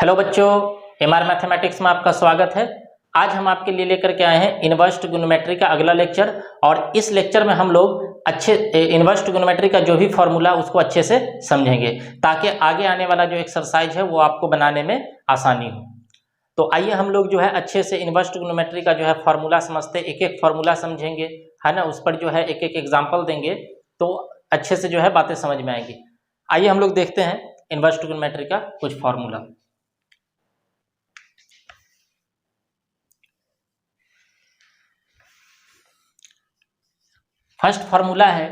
Hello बच्चों, MR mathematics में आपका स्वागत है। आज हम आपके लिए लेकर के आए हैं इनवर्स ट्रिग्नोमेट्री का अगला लेक्चर। और इस लेक्चर में हम लोग अच्छे इनवर्स ट्रिग्नोमेट्री का जो भी फॉर्मूला उसको अच्छे से समझेंगे ताकि आगे आने वाला जो एक्सरसाइज है वो आपको बनाने में आसानी हो। तो आइए हम लोग जो है अच्छे से इनवर्स ट्रिग्नोमेट्री का जो है फॉर्मूला समझते, एक एक फॉर्मूला समझेंगे, है ना। उस पर जो है एक एक एग्जाम्पल देंगे तो अच्छे से जो है बातें समझ में आएंगी। आइए हम लोग देखते हैं इनवर्स ट्रिग्नोमेट्री का कुछ फॉर्मूला। फर्स्ट फॉर्मूला है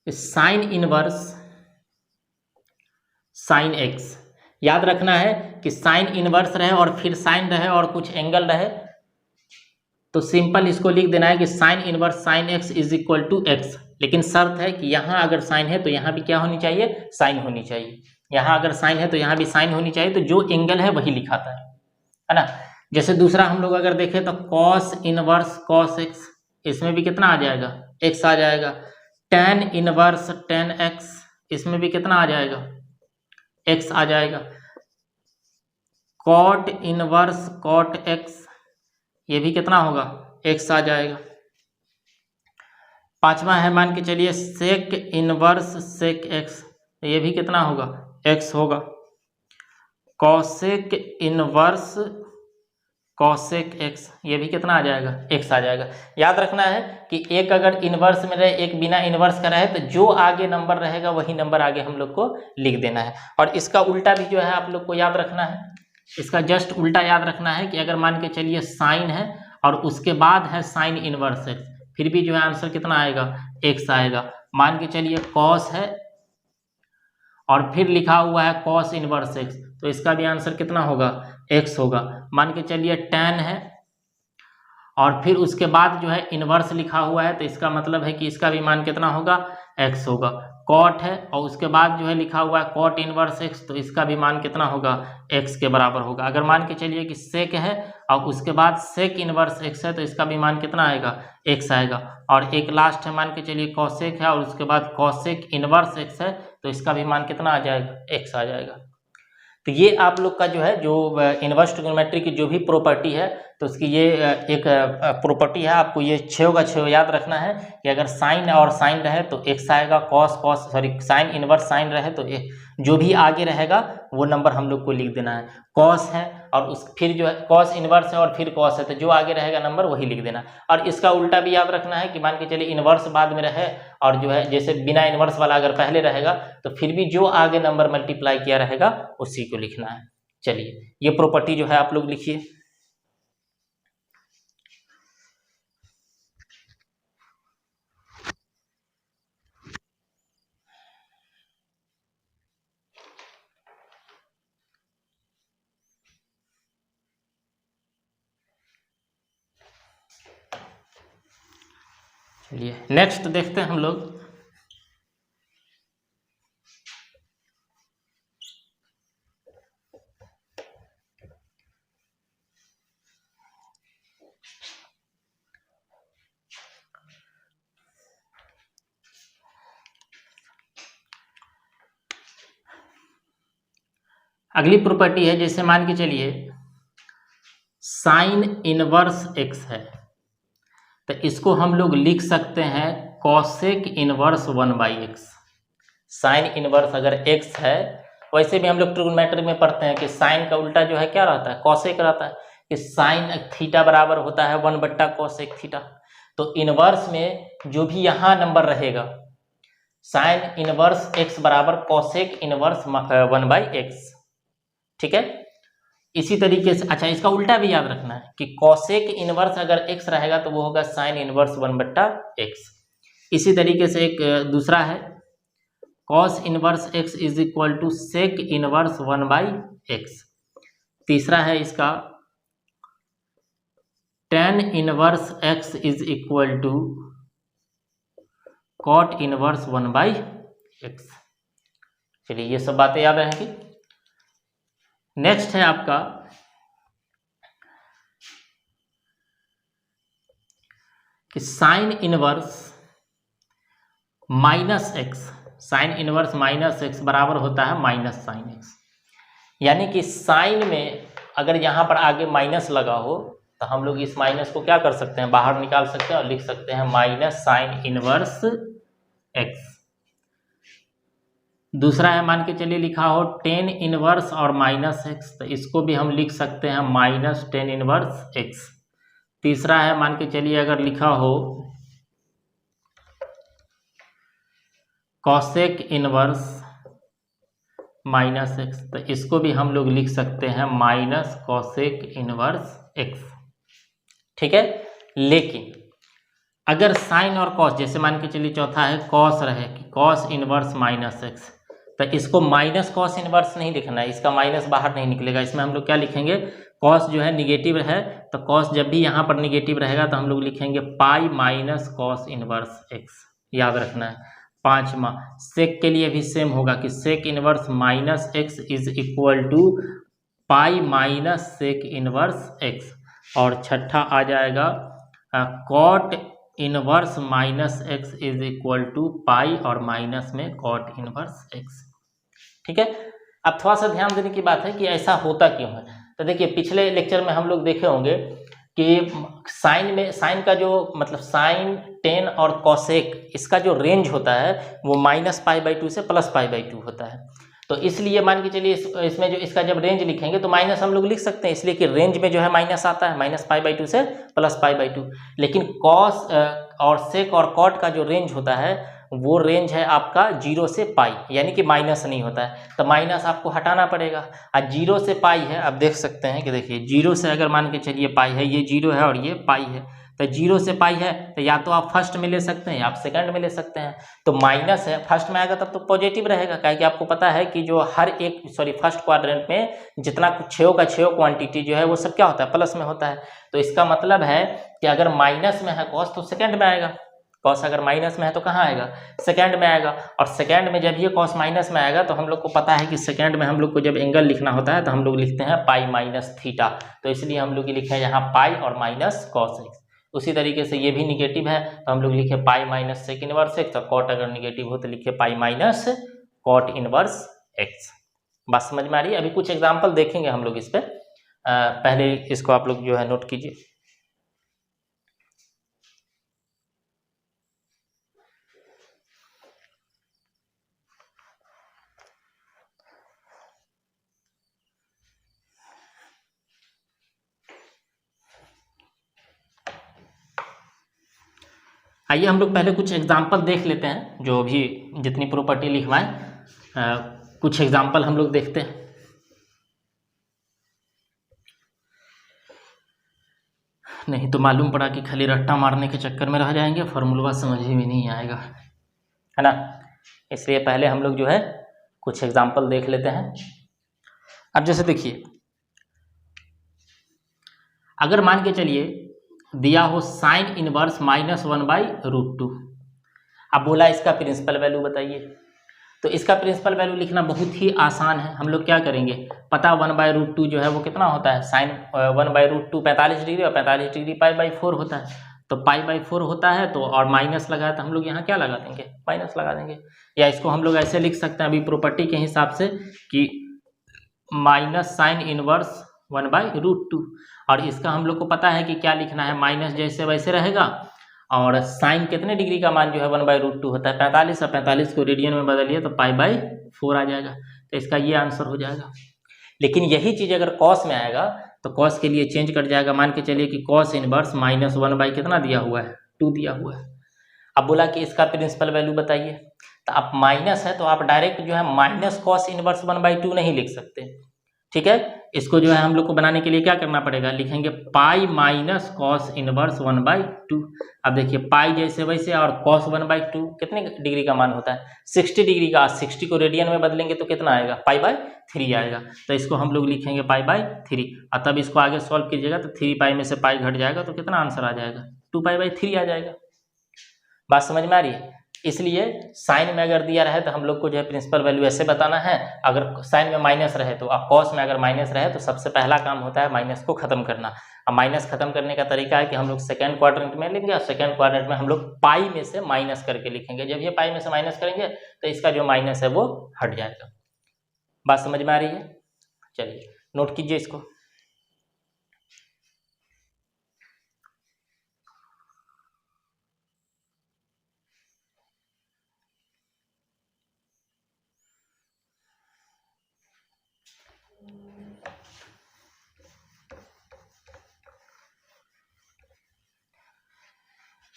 साइन इनवर्स साइन एक्स। याद रखना है कि साइन इनवर्स रहे और फिर साइन रहे और कुछ एंगल रहे तो सिंपल इसको लिख देना है कि sine inverse sine x is equal to x. लेकिन शर्त है कि यहाँ अगर साइन है तो यहाँ भी क्या होनी चाहिए, साइन होनी चाहिए। यहाँ अगर साइन है तो यहाँ भी साइन होनी चाहिए। तो जो एंगल है वही लिखाता है ना। जैसे दूसरा हम लोग अगर देखें तो कॉस इनवर्स कॉस एक्स, इसमें भी कितना आ जाएगा, एक्स आ जाएगा। टेन इनवर्स टेन एक्स, इसमें भी कितना आ जाएगा, एक्स आ जाएगा। कॉट इनवर्स कॉट एक्स, ये भी कितना होगा, एक्स आ जाएगा। पांचवा है मान के चलिए सेक इनवर्स सेक एक्स, ये भी कितना होगा, एक्स होगा। कॉसेक इनवर्स कॉसेक एक्स, ये भी कितना आ जाएगा, एक्स आ जाएगा। याद रखना है कि एक अगर इनवर्स में रहे एक बिना इनवर्स का रहे तो जो आगे नंबर रहेगा वही नंबर आगे हम लोग को लिख देना है। और इसका उल्टा भी जो है आप लोग को याद रखना है। इसका जस्ट उल्टा याद रखना है कि अगर मान के चलिए साइन है और उसके बाद है साइन इनवर्स एक्स, फिर भी जो है आंसर कितना आएगा, एक्स आएगा। मान के चलिए कॉस है और फिर लिखा हुआ है कॉस इनवर्स एक्स, तो इसका भी आंसर कितना होगा, एक्स होगा। मान के चलिए tan है और फिर उसके बाद जो है इनवर्स लिखा हुआ है तो इसका मतलब है कि इसका भी मान कितना होगा, एक्स होगा। कॉट है और उसके बाद जो है लिखा हुआ है कॉट इनवर्स एक्स, तो इसका भी मान कितना होगा, एक्स के बराबर होगा। अगर मान के चलिए कि सेक है और उसके बाद सेक इनवर्स एक्स है तो इसका भी मान कितना आएगा, एक्स आएगा। और एक लास्ट है मान के चलिए कॉसेक है और उसके बाद कॉसेक इनवर्स एक्स है तो इसका भी मान कितना आ जाएगा, एक्स आ जाएगा। तो ये आप लोग का जो है जो इनवर्स ट्रिग्नोमेट्री की जो भी प्रॉपर्टी है तो उसकी ये एक प्रॉपर्टी है। आपको ये छः का छः याद रखना है कि अगर साइन और साइन रहे तो एक्स आएगा, साइन इनवर्स साइन रहे तो जो भी आगे रहेगा वो नंबर हम लोग को लिख देना है। कॉस है और उस फिर जो है कॉस इनवर्स है और फिर कॉस है तो जो आगे रहेगा नंबर वही लिख देना। और इसका उल्टा भी याद रखना है कि मान के चलिए इनवर्स बाद में रहे और जो है जैसे बिना इनवर्स वाला अगर पहले रहेगा तो फिर भी जो आगे नंबर मल्टीप्लाई किया रहेगा उसी को लिखना है। चलिए ये प्रॉपर्टी जो है आप लोग लिखिए। चलिए नेक्स्ट देखते हैं हम लोग। अगली प्रॉपर्टी है जैसे मान के चलिए साइन इनवर्स एक्स है तो इसको हम लोग लिख सकते हैं cosec inverse 1/x। Sine inverse अगर x है, वैसे भी हम लोग ट्रिग्नोमेट्री में पढ़ते हैं कि साइन का उल्टा जो है क्या रहता है, कॉसेक रहता है। कि साइन थीटा बराबर होता है 1/कॉसेक थीटा। तो इनवर्स में जो भी यहाँ नंबर रहेगा साइन इनवर्स x बराबर कॉसेक इनवर्स 1/x, ठीक है। इसी तरीके से अच्छा इसका उल्टा भी याद रखना है कि कॉसेक इनवर्स अगर x रहेगा तो वो होगा साइन इनवर्स 1/x। इसी तरीके से एक दूसरा है cos inverse x is equal to sec inverse 1/x। तीसरा है इसका tan inverse x is equal to cot inverse 1/x। चलिए ये सब बातें याद रहेंगी। नेक्स्ट है आपका कि sine inverse minus x, sine inverse minus x बराबर होता है माइनस साइन एक्स। यानी कि साइन में अगर यहाँ पर आगे माइनस लगा हो तो हम लोग इस माइनस को क्या कर सकते हैं, बाहर निकाल सकते हैं और लिख सकते हैं माइनस साइन इनवर्स एक्स। दूसरा है, मान के चलिए लिखा हो टेन इनवर्स और माइनस एक्स, तो इसको भी हम लिख सकते हैं माइनस टेन इनवर्स एक्स। तीसरा है, मान के चलिए अगर लिखा हो कॉसेक इनवर्स माइनस एक्स, तो इसको भी हम लोग लिख सकते हैं माइनस कॉसेक इनवर्स एक्स। ठीक है, लेकिन अगर साइन और कॉस, जैसे मान के चलिए चौथा है कॉस रहे कि कॉस इनवर्स माइनस एक्स, तो इसको माइनस कॉस इनवर्स नहीं लिखना है, इसका माइनस बाहर नहीं निकलेगा। इसमें हम लोग क्या लिखेंगे, कॉस जो है निगेटिव है, तो कॉस जब भी यहाँ पर निगेटिव रहेगा तो हम लोग लिखेंगे pi minus cos inverse x, याद रखना है। पांचवा, सेक के लिए भी सेम होगा कि sec inverse minus x is equal to pi minus sec inverse x. और छठा आ जाएगा cot inverse minus x is equal to pi और माइनस में कॉट इनवर्स एक्स। ठीक है, अब थोड़ा सा ध्यान देने की बात है कि ऐसा होता क्यों है। तो देखिए, पिछले लेक्चर में हम लोग देखे होंगे कि साइन में, साइन का जो मतलब साइन, टेन और कॉसेक, इसका जो रेंज होता है वो माइनस पाई बाई टू से प्लस पाई बाई टू होता है। तो इसलिए मान के चलिए इसमें जो इसका जब रेंज लिखेंगे तो माइनस हम लोग लिख सकते हैं, इसलिए कि रेंज में जो है माइनस आता है, माइनस पाई बाई टू से प्लस पाई बाई टू। लेकिन कॉस और सेक और कॉट का जो रेंज होता है वो रेंज है आपका 0 से पाई, यानी कि माइनस नहीं होता है, तो माइनस आपको हटाना पड़ेगा। और 0 से पाई है, आप देख सकते हैं कि देखिए 0 से अगर मान के चलिए पाई है, ये 0 है और ये पाई है, तो 0 से पाई है तो या तो आप फर्स्ट में ले सकते हैं या आप सेकंड में ले सकते हैं। तो माइनस है, फर्स्ट में आएगा तब तो पॉजिटिव रहेगा, क्योंकि आपको पता है कि जो हर एक फर्स्ट क्वाड्रेंट में जितना छेव का छेव क्वांटिटी जो है वो सब क्या होता है, प्लस में होता है। तो इसका मतलब है कि अगर माइनस में है कॉस तो सेकंड में आएगा, कॉस अगर माइनस में है तो कहाँ आएगा, सेकंड में आएगा। और सेकंड में जब ये कॉस माइनस में आएगा तो हम लोग को पता है कि सेकंड में हम लोग को जब एंगल लिखना होता है तो हम लोग लिखते हैं पाई माइनस थीटा, तो इसलिए हम लोग लिखे हैं यहाँ पाई और माइनस कॉस एक्स। उसी तरीके से ये भी निगेटिव है तो हम लोग लिखे pi minus sec inverse x, और कॉट अगर निगेटिव हो तो लिखे pi minus cot inverse x. बात समझ में आ रही है। अभी कुछ एग्जाम्पल देखेंगे हम लोग इस पर, पहले इसको आप लोग जो है नोट कीजिए। आइए हम लोग पहले कुछ एग्जाम्पल देख लेते हैं, जो भी जितनी प्रॉपर्टी लिखवाएं कुछ एग्जाम्पल हम लोग देखते हैं। नहीं तो मालूम पड़ा कि खाली रट्टा मारने के चक्कर में रह जाएंगे, फॉर्मूला समझ में नहीं आएगा, है ना। इसलिए पहले हम लोग जो है कुछ एग्जाम्पल देख लेते हैं। अब जैसे देखिए, अगर मान के चलिए दिया हो साइन इनवर्स माइनस 1/√2, अब बोला इसका प्रिंसिपल वैल्यू बताइए। तो इसका प्रिंसिपल वैल्यू लिखना बहुत ही आसान है। हम लोग क्या करेंगे, पता 1/√2 जो है वो कितना होता है, साइन 1/√2 45 डिग्री, और 45 डिग्री पाई/4 होता है। तो पाई/4 होता है तो, और माइनस लगा है तो हम लोग यहाँ क्या लगा देंगे, माइनस लगा देंगे। या इसको हम लोग ऐसे लिख सकते हैं अभी प्रॉपर्टी के हिसाब से कि माइनस साइन इनवर्स 1/√2, और इसका हम लोग को पता है कि क्या लिखना है, माइनस जैसे वैसे रहेगा, और साइन कितने डिग्री का मान जो है 1/√2 होता है 45, और 45 को रेडियन में बदलिए तो पाई/4 आ जाएगा। तो इसका ये आंसर हो जाएगा। लेकिन यही चीज़ अगर कॉस में आएगा तो कॉस के लिए चेंज कर जाएगा। मान के चलिए कि कॉस इनवर्स माइनस 1 कितना दिया हुआ है, 2 दिया हुआ है। अब बोला कि इसका प्रिंसिपल वैल्यू बताइए, तो आप माइनस है तो आप डायरेक्ट जो है माइनस कॉस इनवर्स 1/2 नहीं लिख सकते, ठीक है। इसको जो है हम लोग को बनाने के लिए क्या करना पड़ेगा, लिखेंगे पाई माइनस कॉस इनवर्स 1/2। अब देखिए पाई जैसे वैसे, और कॉस 1/2 कितने डिग्री का मान होता है, 60 डिग्री का। 60 को रेडियन में बदलेंगे तो कितना आएगा, पाई/3 आएगा। तो इसको हम लोग लिखेंगे पाई/3, और तब इसको आगे सॉल्व कीजिएगा तो 3 पाई में से पाई घट जाएगा तो कितना आंसर आ जाएगा, 2 पाई/3 आ जाएगा। बात समझ में आ रही है। इसलिए साइन में अगर दिया रहे तो हम लोग को जो है प्रिंसिपल वैल्यू ऐसे बताना है। अगर साइन में माइनस रहे तो, अब कॉस में अगर माइनस रहे तो सबसे पहला काम होता है माइनस को खत्म करना। अब माइनस खत्म करने का तरीका है कि हम लोग सेकंड क्वाड्रेंट में लेंगे, और सेकंड क्वाड्रेंट में हम लोग पाई में से माइनस करके लिखेंगे। जब ये पाई में से माइनस करेंगे तो इसका जो माइनस है वो हट जाएगा। बात समझ में आ रही है। चलिए नोट कीजिए इसको।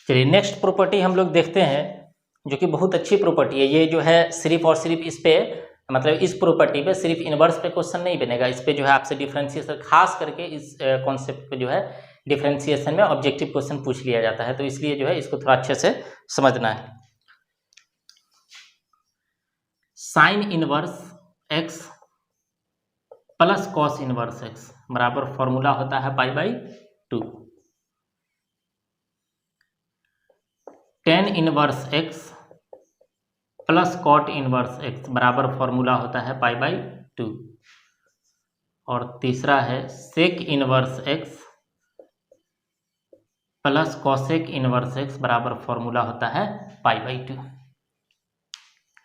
चलिए नेक्स्ट प्रॉपर्टी हम लोग देखते हैं, जो कि बहुत अच्छी प्रॉपर्टी है। ये जो है सिर्फ और सिर्फ इस पे, मतलब इस प्रॉपर्टी पे सिर्फ इनवर्स पे क्वेश्चन नहीं बनेगा, इस पे जो है आपसे डिफरेंशिएशन, खास करके इस कॉन्सेप्ट पे जो है डिफरेंशिएशन में ऑब्जेक्टिव क्वेश्चन पूछ लिया जाता है, तो इसलिए जो है इसको थोड़ा अच्छे से समझना है। Sine inverse x plus cos inverse x बराबर फॉर्मूला होता है π/2। Tan inverse x plus cot inverse x बराबर फॉर्मूला होता है π/2। और तीसरा है sec inverse x plus cosec inverse x बराबर फॉर्मूला होता है π/2।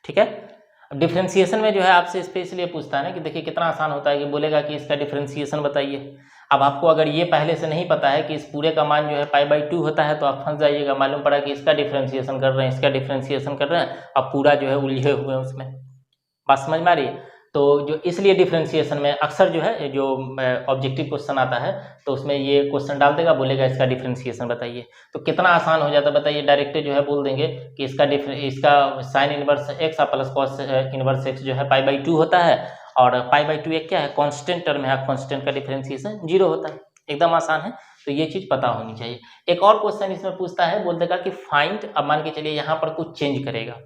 ठीक है। अब डिफरेंशिएशन में जो है आपसे स्पेशली पूछता है ना कि देखिए कितना आसान होता है कि बोलेगा कि इसका डिफरेंशिएशन बताइए। अब आपको अगर ये पहले से नहीं पता है कि इस पूरे का मान जो है π/2 होता है तो आप फंस जाइएगा। मालूम पड़ा कि इसका डिफरेंशिएशन कर रहे हैं, इसका डिफरेंशिएशन कर रहे हैं, अब पूरा जो है उलझे हुए हैं उसमें। बात समझ में आ रही है? तो जो इसलिए डिफरेंशिएशन में अक्सर जो है जो ऑब्जेक्टिव क्वेश्चन आता है तो उसमें ये क्वेश्चन डाल देगा, बोलेगा इसका डिफरेंशिएशन बताइए। तो कितना आसान हो जाता है बताइए, डायरेक्ट जो है बोल देंगे कि इसका sign inverse x plus cos inverse x जो है π/2 होता है, और π/2 एक क्या है, कांस्टेंट टर्म है, कांस्टेंट का डिफरेंशिएशन 0 होता है। एकदम आसान है, तो ये चीज पता होनी चाहिए। एक और क्वेश्चन इसमें पूछता है, बोल देगा कि फाइंड, अब मान के चलिए यहाँ पर कुछ चेंज करेगा।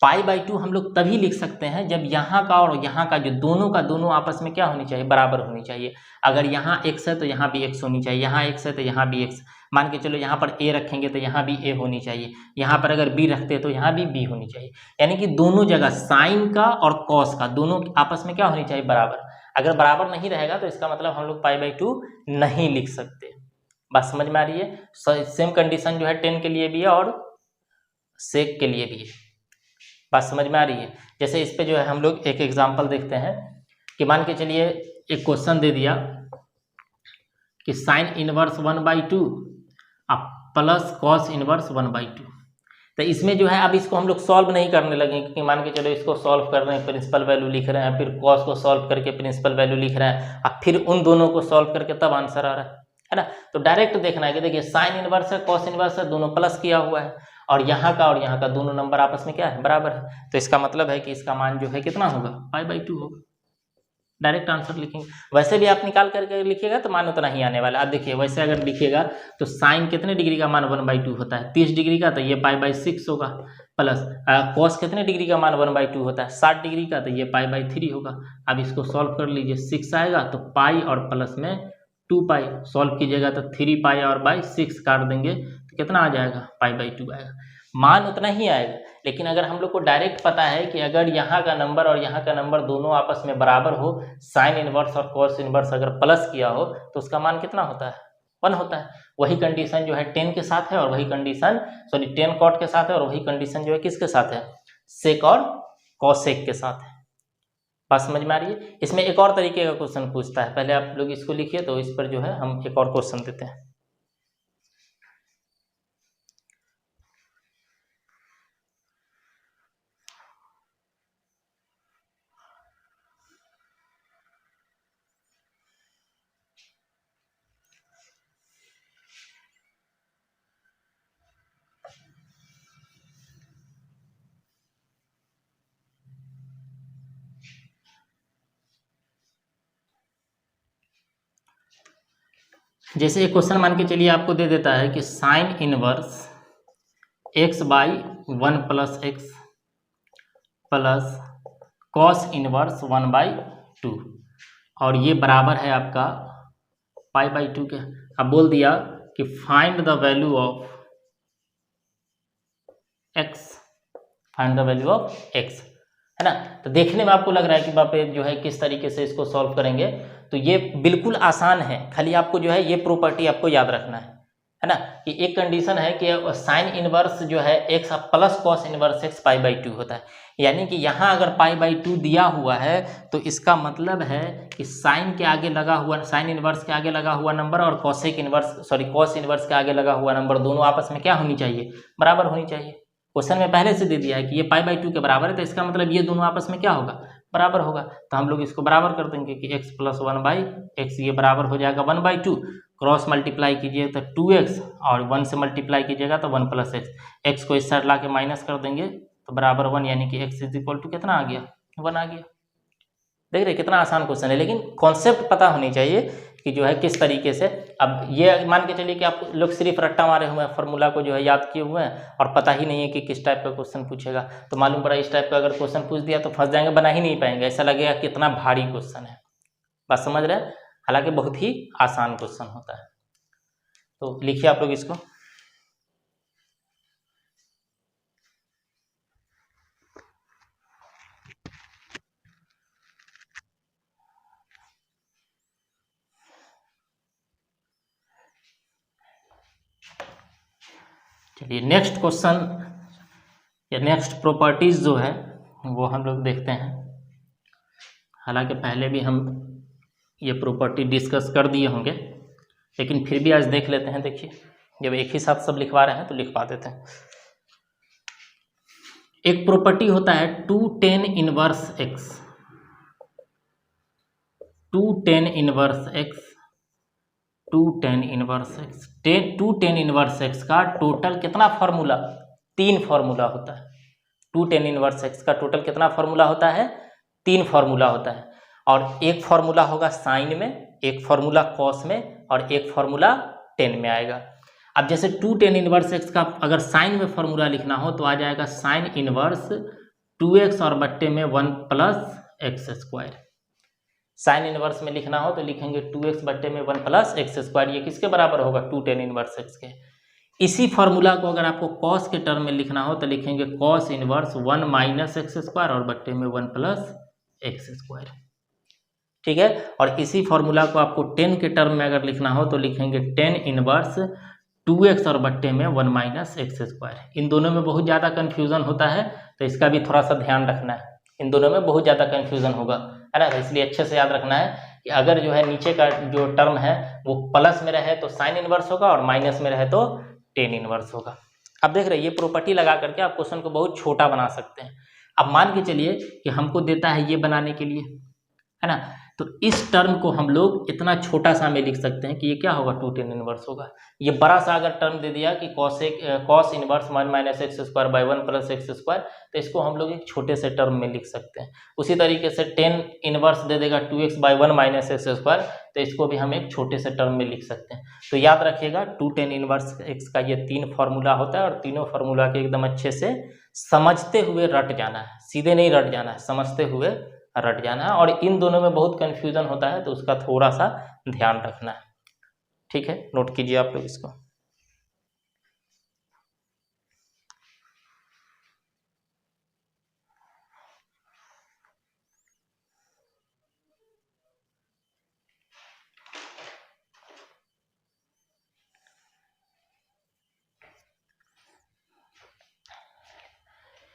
π/2 हम लोग तभी लिख सकते हैं जब यहाँ का और यहाँ का जो दोनों का दोनों आपस में क्या होनी चाहिए, बराबर होनी चाहिए। अगर यहाँ x है तो यहाँ भी x होनी चाहिए, यहाँ x है तो यहाँ भी x। मान के चलो यहाँ पर a रखेंगे तो यहाँ भी a होनी चाहिए, यहाँ पर अगर b रखते हैं तो यहाँ भी b होनी चाहिए। यानी कि दोनों जगह साइन का और कॉस का दोनों आपस में क्या होनी चाहिए, बराबर। अगर बराबर नहीं रहेगा तो इसका मतलब हम लोग π/2 नहीं लिख सकते। बात समझ में आ रही है? सेम कंडीशन जो है 10 के लिए भी है और सेक के लिए भी है। बात समझ में आ रही है? जैसे इस पे जो है हम लोग एक एग्जांपल देखते हैं कि मान के चलिए एक क्वेश्चन दे दिया कि sine inverse 1/2 plus cos inverse 1/2। तो इसमें जो है अब इसको हम लोग सॉल्व नहीं करने लगे, क्योंकि मान के चलो इसको सॉल्व कर रहे हैं, प्रिंसिपल वैल्यू लिख रहे हैं, फिर कॉस को सॉल्व करके प्रिंसिपल वैल्यू लिख रहे हैं, अब फिर उन दोनों को सॉल्व करके तब आंसर आ रहा है ना। तो डायरेक्ट देखना है कि देखिए साइन इनवर्स है, कॉस इनवर्स है, दोनों प्लस किया हुआ है, और यहाँ का और यहाँ का दोनों नंबर आपस में क्या है, बराबर है। तो इसका मतलब है कि इसका मान जो है कितना होगा, π/2 होगा। डायरेक्ट आंसर लिखेंगे। वैसे भी आप निकाल करके लिखिएगा तो मान उतना ही आने वाला। अब देखिए वैसे अगर लिखिएगा तो साइन कितने डिग्री का मान 1/2 होता है, 30 डिग्री का, तो ये π/6 होगा। प्लस कॉस कितने डिग्री का मान 1/2 होता है, 60 डिग्री का, तो ये π/3 होगा। अब इसको सॉल्व कर लीजिए, 6 आएगा तो पाई और प्लस में 2π, सॉल्व कीजिएगा तो 3π और बाई 6 काट देंगे तो कितना आ जाएगा, π/2 आएगा। मान उतना ही आएगा, लेकिन अगर हम लोग को डायरेक्ट पता है कि अगर यहाँ का नंबर और यहाँ का नंबर दोनों आपस में बराबर हो, साइन इनवर्स और कॉस इनवर्स अगर प्लस किया हो तो उसका मान कितना होता है, 1 होता है। वही कंडीशन जो है 10 के साथ है, और वही कंडीशन 10 कॉट के साथ है, और वही कंडीशन जो है किसके साथ है, सेक और कॉसेक के साथ है। बात समझ में आ रही है? इसमें एक और तरीके का क्वेश्चन पूछता है, पहले आप लोग इसको लिखिए तो इस पर जो है हम एक और क्वेश्चन देते हैं। जैसे एक क्वेश्चन मान के चलिए आपको दे देता है कि sine inverse x/1 + x plus cos inverse 1/2, और ये बराबर है आपका π/2 के। अब बोल दिया कि find the value of x, find the value of x, है ना। तो देखने में आपको लग रहा है कि बाप रे जो है किस तरीके से इसको सॉल्व करेंगे, तो ये बिल्कुल आसान है। खाली आपको जो है ये प्रॉपर्टी आपको याद रखना है है ना, कि एक कंडीशन है कि साइन इनवर्स जो है x plus cos inverse x π/2 होता है, यानी कि यहाँ अगर π/2 दिया हुआ है तो इसका मतलब है कि साइन के आगे लगा हुआ, साइन इनवर्स के आगे लगा हुआ नंबर और कॉसेक इनवर्स कॉस इनवर्स के आगे लगा हुआ नंबर दोनों आपस में क्या होनी चाहिए, बराबर होनी चाहिए। क्वेश्चन में पहले से दे दिया है कि ये π/2 के बराबर है, तो इसका मतलब ये दोनों आपस में क्या होगा, बराबर होगा। तो हम लोग इसको बराबर कर देंगे कि x + 1/x ये बराबर हो जाएगा 1/2, क्रॉस मल्टीप्लाई कीजिए तो 2x और 1 से मल्टीप्लाई कीजिएगा तो 1 + x, x को इस साइड ला के माइनस कर देंगे तो बराबर 1, यानी कि x = कितना आ गया, 1 आ गया। देख रहे कितना आसान क्वेश्चन है, लेकिन कॉन्सेप्ट पता होनी चाहिए कि जो है किस तरीके से। अब ये मान के चलिए कि आप लोग सिर्फ रट्टा मारे हुए हैं, फार्मूला को जो है याद किए हुए हैं और पता ही नहीं है कि किस टाइप का क्वेश्चन पूछेगा, तो मालूम पड़ा इस टाइप का अगर क्वेश्चन पूछ दिया तो फंस जाएंगे, बना ही नहीं पाएंगे, ऐसा लगेगा कितना भारी क्वेश्चन है। बात समझ रहे हैं, हालांकि बहुत ही आसान क्वेश्चन होता है। तो लिखिए आप लोग इसको। चलिए नेक्स्ट क्वेश्चन या नेक्स्ट प्रॉपर्टीज जो है वो हम लोग देखते हैं। हालांकि पहले भी हम ये प्रॉपर्टी डिस्कस कर दिए होंगे, लेकिन फिर भी आज देख लेते हैं। देखिए जब एक ही साथ सब लिखवा रहे हैं तो लिखवा देते हैं। एक प्रॉपर्टी होता है 2 tan inverse x, 2 tan inverse x, 2 tan inverse x, 2 tan inverse x का टोटल कितना फार्मूला, 3 फार्मूला होता है। 2 tan इनवर्स x का टोटल कितना फार्मूला होता है, 3 फार्मूला होता है। और एक फार्मूला होगा साइन में, एक फार्मूला कॉस में और एक फार्मूला टेन में आएगा। अब जैसे 2 tan इनवर्स x का अगर साइन में फार्मूला लिखना हो तो आ जाएगा साइन इनवर्स 2x और बट्टे में 1 + x²। साइन इनवर्स में लिखना हो तो लिखेंगे 2x बट्टे में 1 + x²। ये किसके बराबर होगा, 2 tan इनवर्स x के। इसी फार्मूला को अगर आपको कॉस के टर्म में लिखना हो तो लिखेंगे कॉस इनवर्स 1 - x² और बट्टे में 1 + x²। ठीक है, और इसी फार्मूला को आपको टेन के टर्म में अगर लिखना हो तो लिखेंगे टेन इनवर्स 2x और बट्टे में 1 - x²। इन दोनों में बहुत ज़्यादा कन्फ्यूज़न होता है, तो इसका भी थोड़ा सा ध्यान रखना है। इन दोनों में बहुत ज़्यादा कन्फ्यूज़न होगा, है ना, तो इसलिए अच्छे से याद रखना है कि अगर जो है नीचे का जो टर्म है वो प्लस में रहे तो साइन इनवर्स होगा और माइनस में रहे तो टेन इनवर्स होगा। अब देख रहे हैं ये प्रॉपर्टी लगा करके आप क्वेश्चन को बहुत छोटा बना सकते हैं। अब मान के चलिए कि हमको देता है ये बनाने के लिए, है ना, तो इस टर्म को हम लोग इतना छोटा सा में लिख सकते हैं कि ये क्या होगा, 2 tan इनवर्स होगा। ये बड़ा सा अगर टर्म दे दिया कि कॉस इनवर्स 1 - x² / 1 + x², तो इसको हम लोग एक छोटे से टर्म में लिख सकते हैं। उसी तरीके से टेन इनवर्स दे देगा 2x / 1 - x², तो इसको भी हम एक छोटे से टर्म में लिख सकते हैं। तो याद रखिएगा 2 tan इनवर्स x का ये 3 फार्मूला होता है और तीनों फार्मूला के एकदम अच्छे से समझते हुए रट जाना है, सीधे नहीं रट जाना है, समझते हुए रट जाना है। और इन दोनों में बहुत कन्फ्यूजन होता है तो उसका थोड़ा सा ध्यान रखना है। ठीक है, नोट कीजिए आप लोग इसको।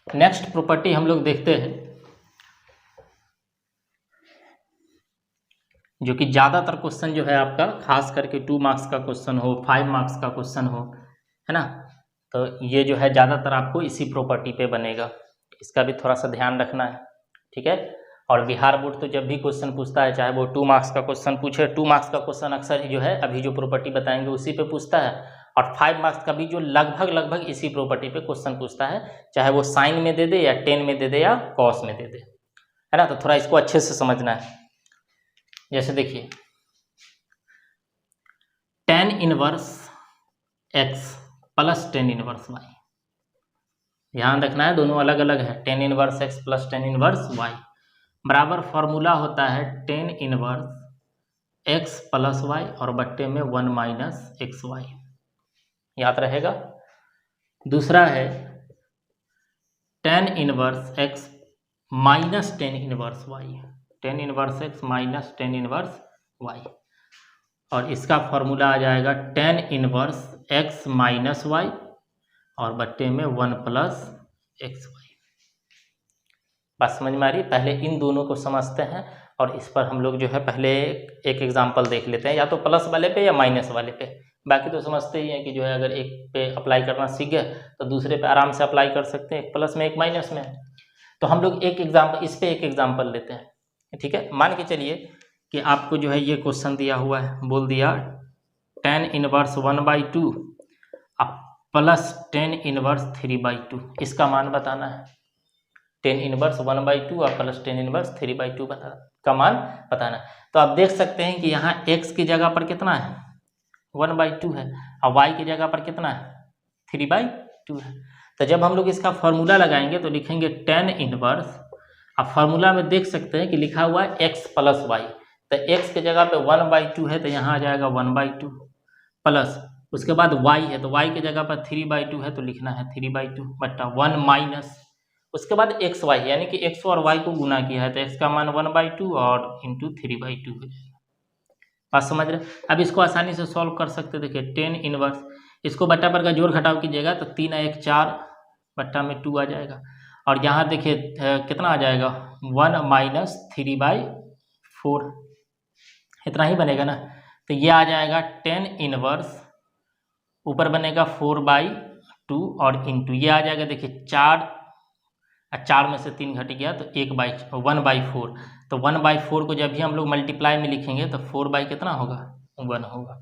नेक्स्ट प्रॉपर्टी हम लोग देखते हैं, जो कि ज़्यादातर क्वेश्चन जो है आपका खास करके 2 मार्क्स का क्वेश्चन हो, 5 मार्क्स का क्वेश्चन हो, है ना, तो ये जो है ज़्यादातर आपको इसी प्रॉपर्टी पे बनेगा। इसका भी थोड़ा सा ध्यान रखना है। ठीक है, और बिहार बोर्ड तो जब भी क्वेश्चन पूछता है, चाहे वो 2 मार्क्स का क्वेश्चन पूछे, 2 मार्क्स का क्वेश्चन अक्सर जो है अभी जो प्रॉपर्टी बताएंगे उसी पे पूछता है, और 5 मार्क्स का भी जो लगभग इसी प्रॉपर्टी पे क्वेश्चन पूछता है, चाहे वो साइन में दे दे या टेन में दे दे या कॉस में दे दे, है ना। तो थोड़ा इसको अच्छे से समझना है। जैसे देखिए tan inverse x + tan inverse y, ध्यान रखना है दोनों अलग अलग है। tan inverse x + tan inverse y बराबर फॉर्मूला होता है tan इनवर्स x + y और बट्टे में 1 - xy, याद रहेगा। दूसरा है tan inverse x - tan inverse y, tan inverse x - tan inverse y। और इसका फॉर्मूला आ जाएगा tan inverse x minus y और बट्टे में 1 प्लस एक्स वाई। बात समझ में आ रही है? पहले इन दोनों को समझते हैं और इस पर हम लोग जो है पहले एक एग्जाम्पल देख लेते हैं, या तो प्लस वाले पे या माइनस वाले पे। बाकी तो समझते ही हैं कि जो है अगर एक पे अप्लाई करना सीख गए तो दूसरे पे आराम से अप्लाई कर सकते हैं, एक प्लस में एक माइनस में। तो हम लोग एक एग्जाम्पल, इस पे एक एग्जाम्पल लेते हैं, ठीक है। मान के चलिए कि आपको जो है ये क्वेश्चन दिया हुआ है, बोल दिया टेन इनवर्स 1/2 अब प्लस टेन इनवर्स 3/2, इसका मान बताना है। टेन इनवर्स 1/2 और प्लस टेन इनवर्स 3/2 का मान बताना है। तो आप देख सकते हैं कि यहाँ x की जगह पर कितना है 1/2 है और y की जगह पर कितना है 3/2 है। तो जब हम लोग इसका फॉर्मूला लगाएंगे तो लिखेंगे टेन इनवर्स, अब फार्मूला में देख सकते हैं कि लिखा हुआ है x प्लस वाई, तो x की जगह पे 1/2 है तो यहाँ आ जाएगा 1/2 प्लस, उसके बाद y है तो y की जगह पर 3/2 है तो लिखना है 3/2 बट्टा 1 माइनस, उसके बाद एक्स वाई यानी कि x और y को गुना किया है तो x का मान 1/2 और इंटू 3/2 हो जाएगा। बात समझ रहे? अब इसको आसानी से सॉल्व कर सकते, देखिए टेन इनवर्स, इसको बट्टा पर का जोड़ घटाव कीजिएगा तो 3 1 4 बट्टा में 2 आ जाएगा और यहाँ देखिए कितना आ जाएगा 1 माइनस 3/4, इतना ही बनेगा ना। तो ये आ जाएगा टेन इनवर्स, ऊपर बनेगा 4/2 और इंटू ये आ जाएगा देखिए 4 में से 3 घट गया तो 1/4, तो 1/4 को जब भी हम लोग मल्टीप्लाई में लिखेंगे तो 4 कितना होगा 1 होगा,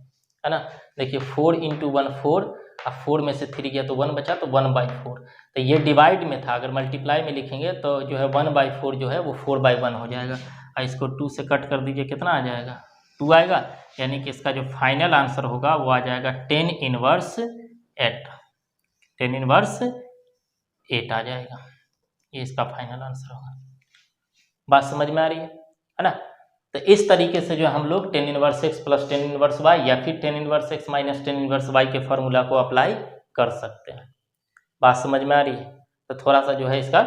है ना। देखिए 4 इंटू 1 4, अब 4 में से 3 गया तो 1 बचा तो 1/4, तो ये डिवाइड में था, अगर मल्टीप्लाई में लिखेंगे तो जो है 1/4 जो है वो 4/1 हो जाएगा और इसको 2 से कट कर दीजिए, कितना आ जाएगा 2 आएगा, यानी कि इसका जो फाइनल आंसर होगा वो आ जाएगा 10 इनवर्स 8, 10 इनवर्स 8 आ जाएगा, ये इसका फाइनल आंसर होगा। बात समझ में आ रही है ना। तो इस तरीके से जो हम लोग 10 inverse x plus 10 inverse y या फिर 10 inverse x minus 10 inverse y के फॉर्मूला को अप्लाई कर सकते हैं। बात समझ में आ रही है? तो थोड़ा सा जो है इसका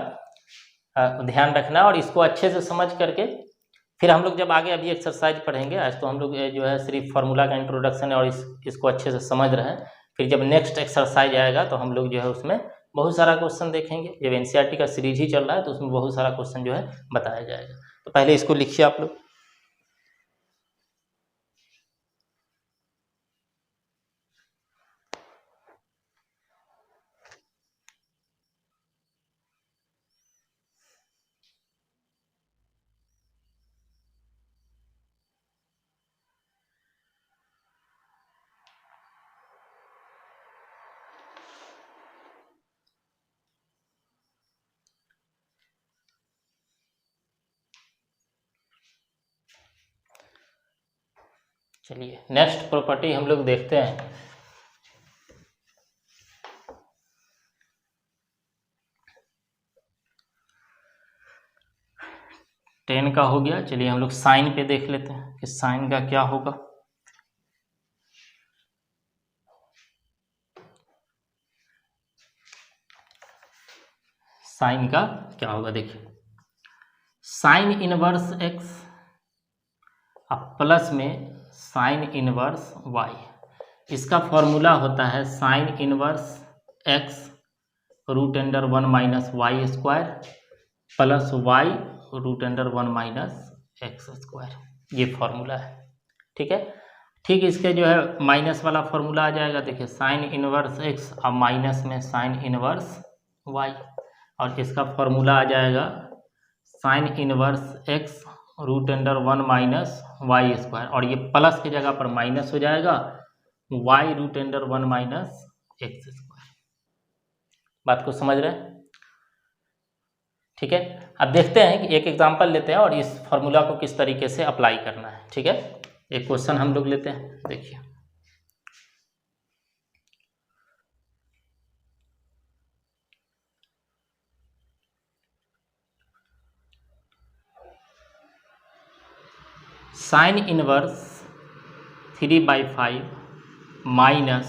ध्यान रखना और इसको अच्छे से समझ करके फिर हम लोग जब आगे अभी एक्सरसाइज पढ़ेंगे, आज तो हम लोग जो है सिर्फ फार्मूला का इंट्रोडक्शन है और इसको अच्छे से समझ रहे हैं, फिर जब नेक्स्ट एक्सरसाइज आएगा तो हम लोग जो है उसमें बहुत सारा क्वेश्चन देखेंगे। जब एनसीईआरटी का सीरीज ही चल रहा है तो उसमें बहुत सारा क्वेश्चन जो है बताया जाएगा। तो पहले इसको लिखिए आप लोग। चलिए नेक्स्ट प्रॉपर्टी हम लोग देखते हैं। टेन का हो गया, चलिए हम लोग साइन पे देख लेते हैं कि साइन का क्या होगा। साइन का क्या होगा, देखिए साइन इनवर्स एक्स अब प्लस में साइन इनवर्स वाई, इसका फॉर्मूला होता है sine inverse x root under 1 minus y square plus y root under 1 minus x square, ये फॉर्मूला है, ठीक है। ठीक इसके जो है माइनस वाला फॉर्मूला आ जाएगा, देखिए साइन इनवर्स एक्स अब माइनस में साइन इनवर्स वाई और इसका फॉर्मूला आ जाएगा sine inverse x root under 1 minus y square और ये प्लस की जगह पर माइनस हो जाएगा y root under 1 minus x square. बात को समझ रहे हैं? ठीक है। अब देखते हैं कि एक एग्जांपल लेते हैं और इस फॉर्मूला को किस तरीके से अप्लाई करना है, ठीक है। एक क्वेश्चन हम लोग लेते हैं, देखिए sine inverse 3/5 minus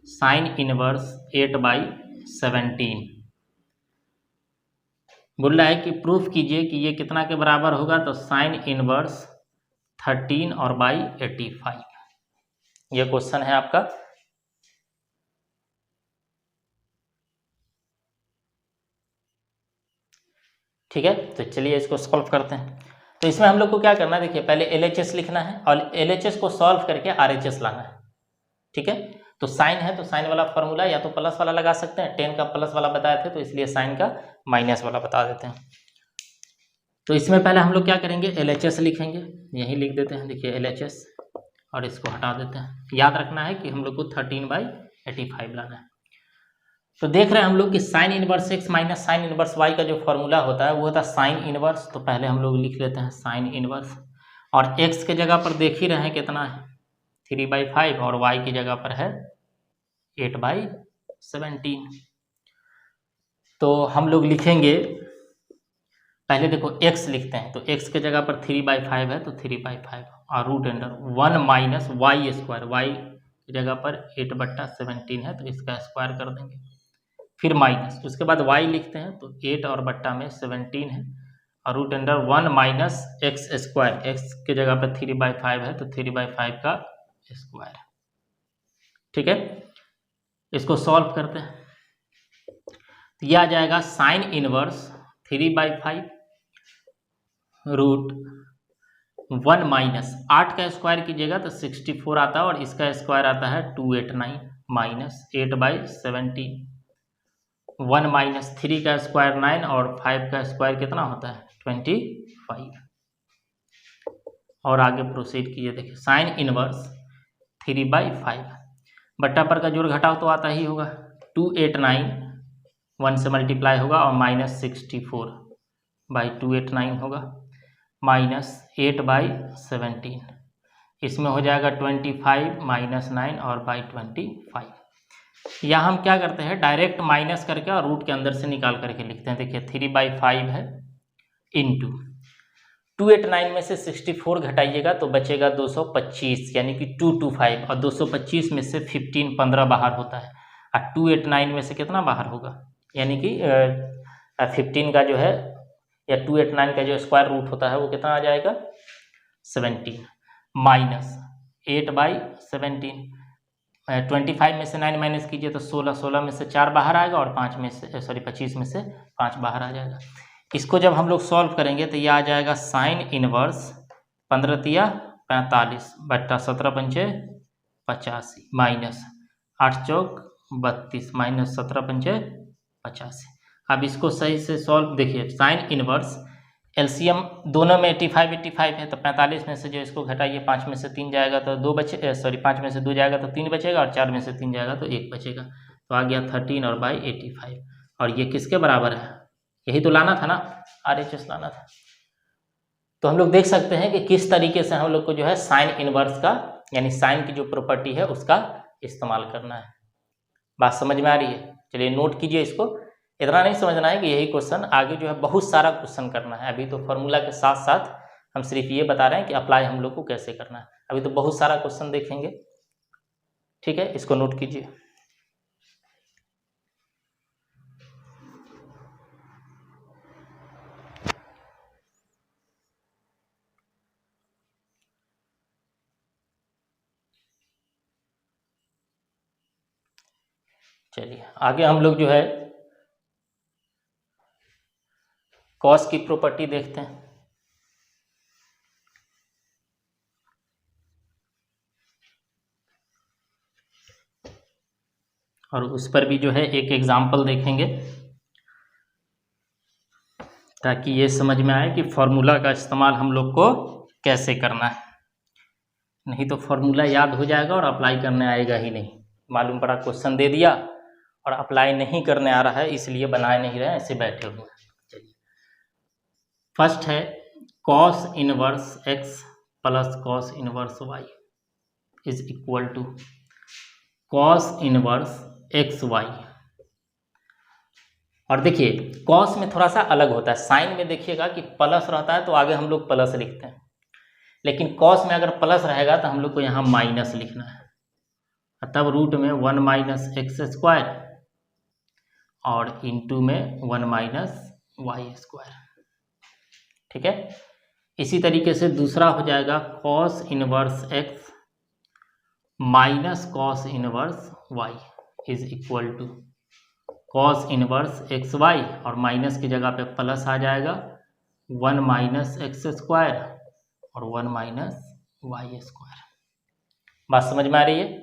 sine inverse 8/17 बोल रहा है कि प्रूफ कीजिए कि ये कितना के बराबर होगा, तो साइन इनवर्स 13 और 85। ये क्वेश्चन है आपका। ठीक है, तो चलिए इसको सॉल्व करते हैं। तो इसमें हम लोग को क्या करना है, देखिए पहले LHS लिखना है और LHS को सॉल्व करके RHS लाना है। ठीक है, तो साइन है तो साइन वाला फॉर्मूला या तो प्लस वाला लगा सकते हैं, 10 का प्लस वाला बताए थे तो इसलिए साइन का माइनस वाला बता देते हैं। तो इसमें पहले हम लोग क्या करेंगे, LHS लिखेंगे, यही लिख देते हैं, देखिए LHS, और इसको हटा देते हैं। याद रखना है कि हम लोग को 13/85 लाना है। तो देख रहे हैं हम लोग कि sine inverse x minus sine inverse y का जो फॉर्मूला होता है वो होता है साइन इनवर्स। तो पहले हम लोग लिख लेते हैं साइन इनवर्स, और x के जगह पर देख ही रहे हैं कितना है 3/5, और y की जगह पर है 8/17। तो हम लोग लिखेंगे, पहले देखो x लिखते हैं, तो x के जगह पर 3/5 है तो 3/5 और root under 1 minus y square, y की जगह पर 8/17 है तो इसका स्क्वायर कर देंगे, फिर माइनस, उसके बाद y लिखते हैं तो 8 और बट्टा में 17 है और root under 1 minus x square, x की जगह पर 3/5 है तो 3/5 का स्क्वायर। ठीक है, इसको सॉल्व करते हैं तो यह आ जाएगा साइन इनवर्स 3/5 रूट 1 माइनस 8 का स्क्वायर कीजिएगा तो 64 आता है और इसका स्क्वायर आता है 289 माइनस 8/17, 1 माइनस 3 का स्क्वायर 9 और 5 का स्क्वायर कितना होता है 25। और आगे प्रोसीड कीजिए, देखिए साइन इनवर्स 3/5 बट्टा पर का जोड़ घटाव तो आता ही होगा, 289 1 से मल्टीप्लाई होगा और माइनस 64/289 होगा माइनस 8/17, इसमें हो जाएगा 25 माइनस 9 और बाई 25। या हम क्या करते हैं डायरेक्ट माइनस करके और रूट के अंदर से निकाल करके लिखते हैं। देखिए 3/5 है इंटू 289 में से 64 घटाइएगा तो बचेगा 225, यानी कि 225, और 225 में से 15 बाहर होता है और 289 में से कितना बाहर होगा, यानी कि 15 का जो है या 289 का जो स्क्वायर रूट होता है वो कितना आ जाएगा 17 माइनस 8/17, 25 में से 9 माइनस कीजिए तो 16, 16 में से 4 बाहर आएगा और 5 में से 25 में से 5 बाहर आ जाएगा। इसको जब हम लोग सॉल्व करेंगे तो यह आ जाएगा साइन इनवर्स 15 तिया 45 बट्टा 17 पंचे 85 माइनस 8 चौक 32 माइनस 17 पंचे 85। अब इसको सही से सॉल्व, देखिए साइन इनवर्स एलसीएम दोनों में 85 है तो 45 में से जो इसको घटाइए 5 में से 3 जाएगा तो 2 बचे, 5 में से 2 जाएगा तो 3 बचेगा और 4 में से 3 जाएगा तो 1 बचेगा, तो आ गया 13 और बाई 85। और ये किसके बराबर है, यही तो लाना था ना, RHS लाना था। तो हम लोग देख सकते हैं कि किस तरीके से हम लोग को जो है साइन इनवर्स का यानी साइन की जो प्रॉपर्टी है उसका इस्तेमाल करना है। बात समझ में आ रही है? चलिए नोट कीजिए इसको, इतना नहीं समझना है कि यही क्वेश्चन, आगे जो है बहुत सारा क्वेश्चन करना है। अभी तो फॉर्मूला के साथ साथ हम सिर्फ ये बता रहे हैं कि अप्लाई हम लोग को कैसे करना है, अभी तो बहुत सारा क्वेश्चन देखेंगे। ठीक है, इसको नोट कीजिए। चलिए आगे हम लोग जो है कॉस की प्रॉपर्टी देखते हैं। और उस पर भी जो है एक एग्जाम्पल देखेंगे ताकि ये समझ में आए कि फॉर्मूला का इस्तेमाल हम लोग को कैसे करना है। नहीं तो फॉर्मूला याद हो जाएगा और अप्लाई करने आएगा ही नहीं। मालूम पड़ा क्वेश्चन दे दिया और अप्लाई नहीं करने आ रहा है, इसलिए बनाए नहीं रहे, ऐसे बैठे हुए हैं। चलिए फर्स्ट है cos inverse x plus cos inverse y is equal to cos inverse xy। और देखिए कॉस में थोड़ा सा अलग होता है, साइन में देखिएगा कि प्लस रहता है तो आगे हम लोग प्लस लिखते हैं, लेकिन कॉस में अगर प्लस रहेगा तो हम लोग को यहाँ माइनस लिखना है, तब रूट में 1 माइनस एक्स स्क्वायर और इंटू में 1 माइनस वाई स्क्वायर। ठीक है, इसी तरीके से दूसरा हो जाएगा cos inverse x minus cos inverse y is equal to cos inverse x y, और माइनस की जगह पे प्लस आ जाएगा 1 माइनस एक्स स्क्वायर और 1 माइनस वाई स्क्वायर। बात समझ में आ रही है?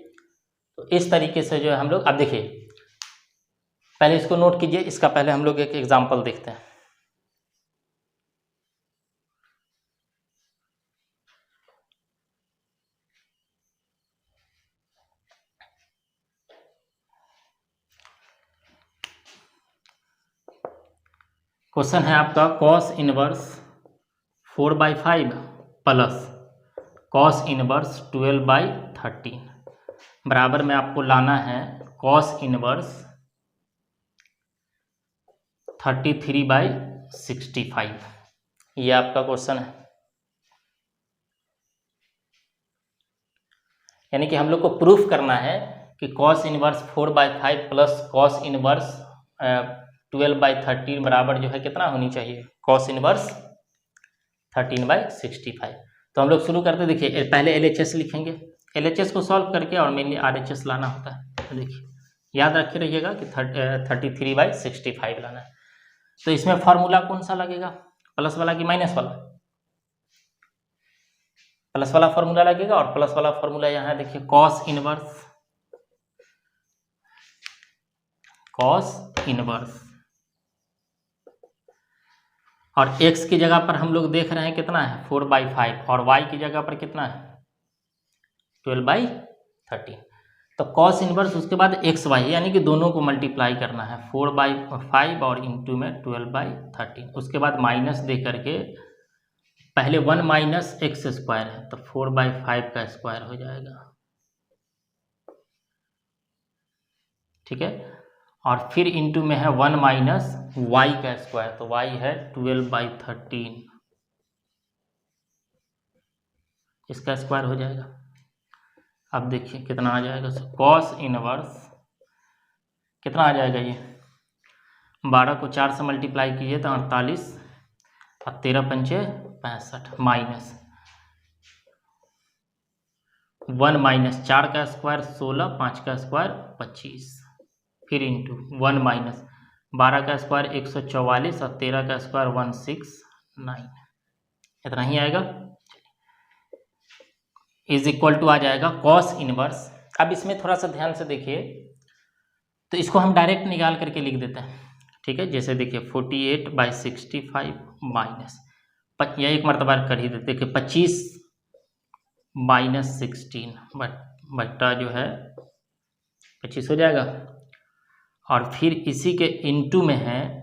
तो इस तरीके से जो है हम लोग, अब देखिए पहले इसको नोट कीजिए, इसका पहले हम लोग एक एग्जांपल देखते हैं। क्वेश्चन है आपका cos inverse 4/5 plus cos inverse 12/13 बराबर में आपको लाना है कॉस इनवर्स 33/65। ये आपका क्वेश्चन है। यानी कि हम लोग को प्रूफ करना है कि cos inverse 4/5 plus cos inverse 12/13 बराबर जो है कितना होनी चाहिए, कॉस इनवर्स 13/65। तो हम लोग शुरू करते, देखिए पहले LHS लिखेंगे, LHS को सॉल्व करके और मेनली RHS लाना होता है। तो देखिए याद रखे रहिएगा कि 33/65 लाना है। तो इसमें फॉर्मूला कौन सा लगेगा, प्लस वाला कि माइनस वाला? प्लस वाला फॉर्मूला लगेगा, और प्लस वाला फॉर्मूला यहाँ देखिए कॉस इनवर्स और x की जगह पर हम लोग देख रहे हैं कितना है 4/5 और y की जगह पर कितना है 12/13। तो कॉस इनवर्स उसके बाद एक्स वाई, यानी कि दोनों को मल्टीप्लाई करना है 4/5 और इंटू में 12/13। उसके बाद माइनस दे करके पहले 1 माइनस एक्स स्क्वायर है तो 4/5 का स्क्वायर हो जाएगा, ठीक है। और फिर इंटू में है 1 माइनस वाई का स्क्वायर, तो वाई है 12/13, इसका स्क्वायर हो जाएगा। अब देखिए कितना आ जाएगा, कॉस इनवर्स कितना आ जाएगा, ये 12 को 4 से मल्टीप्लाई कीजिए तो 48 और 13 पंचे 65 माइनस 1 माइनस 4 का स्क्वायर 16, 5 का स्क्वायर 25, फिर इंटू 1 माइनस 12 का स्क्वायर 144 और 13 का स्क्वायर 169, इतना ही आएगा। इज इक्वल टू आ जाएगा कॉस इनवर्स। अब इसमें थोड़ा सा ध्यान से देखिए, तो इसको हम डायरेक्ट निकाल करके लिख देते हैं, ठीक है। जैसे देखिए 48/65 माइनस, या एक मरतबा कर ही देते, देखिए 25 माइनस 16 बट्टा जो है 25 हो जाएगा, और फिर इसी के इनटू में है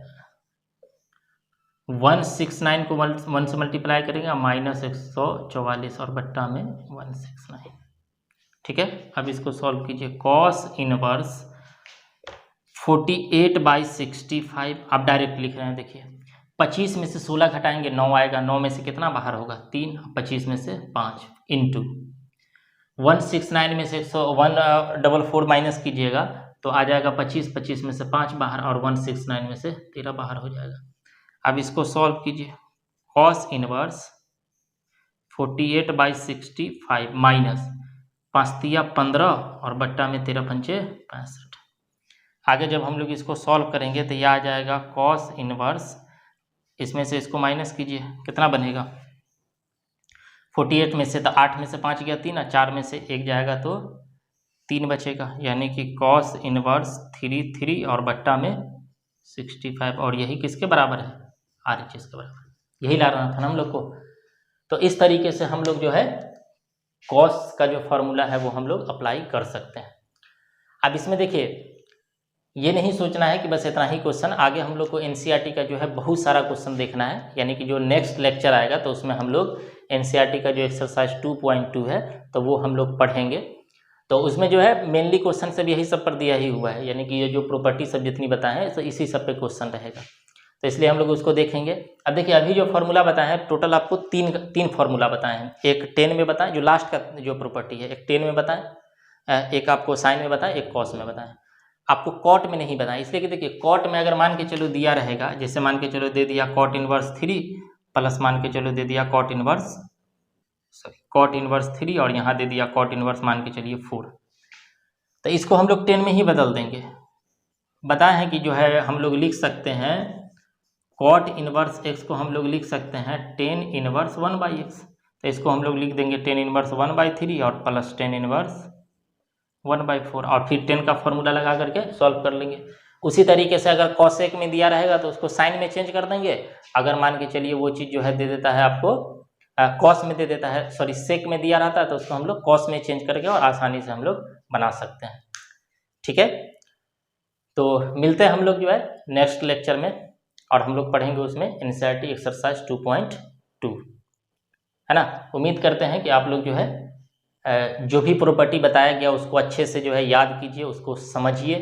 169 को 1 से मल्टीप्लाई करेंगे माइनस 144 और बट्टा में 169, ठीक है। अब इसको सॉल्व कीजिए, कॉस इनवर्स 48/65, आप डायरेक्ट लिख रहे हैं, देखिए 25 में से 16 घटाएंगे 9 आएगा, 9 में से कितना बाहर होगा 3, 25 में से 5 इंटू 169 में से 144 माइनस कीजिएगा तो आ जाएगा 25, 25 में से 5 बाहर और 169 में से 13 बाहर हो जाएगा। अब इसको सॉल्व कीजिए, कॉस इनवर्स 48/65 माइनस 5 15 और बट्टा में 13 पंचे 65। आगे जब हम लोग इसको सॉल्व करेंगे तो यह आ जाएगा कॉस इनवर्स, इसमें से इसको माइनस कीजिए कितना बनेगा, 48 में से तो 8 में से 5 गया 3 और 4 में से 1 जाएगा तो 3 बचेगा, यानी कि कॉस इनवर्स 33 और बट्टा में 65, और यही किसके बराबर है, RHS के बराबर। यही ला रहा था ना हम लोग को। तो इस तरीके से हम लोग जो है कॉस का जो फॉर्मूला है वो हम लोग अप्लाई कर सकते हैं। अब इसमें देखिए ये नहीं सोचना है कि बस इतना ही क्वेश्चन, आगे हम लोग को NCERT का जो है बहुत सारा क्वेश्चन देखना है, यानी कि जो नेक्स्ट लेक्चर आएगा तो उसमें हम लोग NCERT का जो एक्सरसाइज 2.2 है तो वो हम लोग पढ़ेंगे। तो उसमें जो है मेनली क्वेश्चन सब यही सब पर दिया ही हुआ है, यानी कि ये जो प्रॉपर्टी सब जितनी बताए हैं तो इसी सब पे क्वेश्चन रहेगा, तो इसलिए हम लोग उसको देखेंगे। अब देखिए अभी जो फार्मूला बताए हैं टोटल आपको तीन फार्मूला बताए हैं, एक 10 में बताएं जो लास्ट का जो प्रॉपर्टी है, एक 10 में बताएं, एक आपको साइन में बताएं, एक कॉस में बताएं। आपको कॉट में नहीं बताएं, इसलिए कि देखिए कॉट में अगर मान के चलो दिया रहेगा, जैसे मान के चलो दे दिया कॉट इनवर्स 3 प्लस मान के चलो दे दिया cot inverse sorry cot inverse 3 और यहाँ दे दिया कॉट इनवर्स मान के चलिए 4। तो इसको हम लोग 10 में ही बदल देंगे। बताए हैं कि जो है हम लोग लिख सकते हैं कॉट इनवर्स x को हम लोग लिख सकते हैं 10 इनवर्स 1/x। तो इसको हम लोग लिख देंगे 10 इनवर्स 1/3 और प्लस 10 इनवर्स 1/4 और फिर 10 का फॉर्मूला लगा करके सॉल्व कर लेंगे। उसी तरीके से अगर कॉसेक में दिया रहेगा तो उसको साइन में चेंज कर देंगे। अगर मान के चलिए वो चीज़ जो है दे देता है आपको कॉस में दे देता है, सॉरी सेक में दिया रहता है तो उसको हम लोग कॉस में चेंज करके और आसानी से हम लोग बना सकते हैं। ठीक है, तो मिलते हैं हम लोग जो है नेक्स्ट लेक्चर में और हम लोग पढ़ेंगे उसमें एनसीईआरटी एक्सरसाइज 2.2, है ना। उम्मीद करते हैं कि आप लोग जो है जो भी प्रॉपर्टी बताया गया उसको अच्छे से जो है याद कीजिए, उसको समझिए,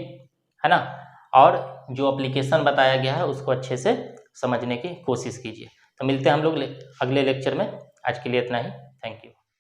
है ना, और जो एप्लीकेशन बताया गया है उसको अच्छे से समझने की कोशिश कीजिए। तो मिलते हैं हम लोग अगले लेक्चर में। आज के लिए इतना ही, थैंक यू।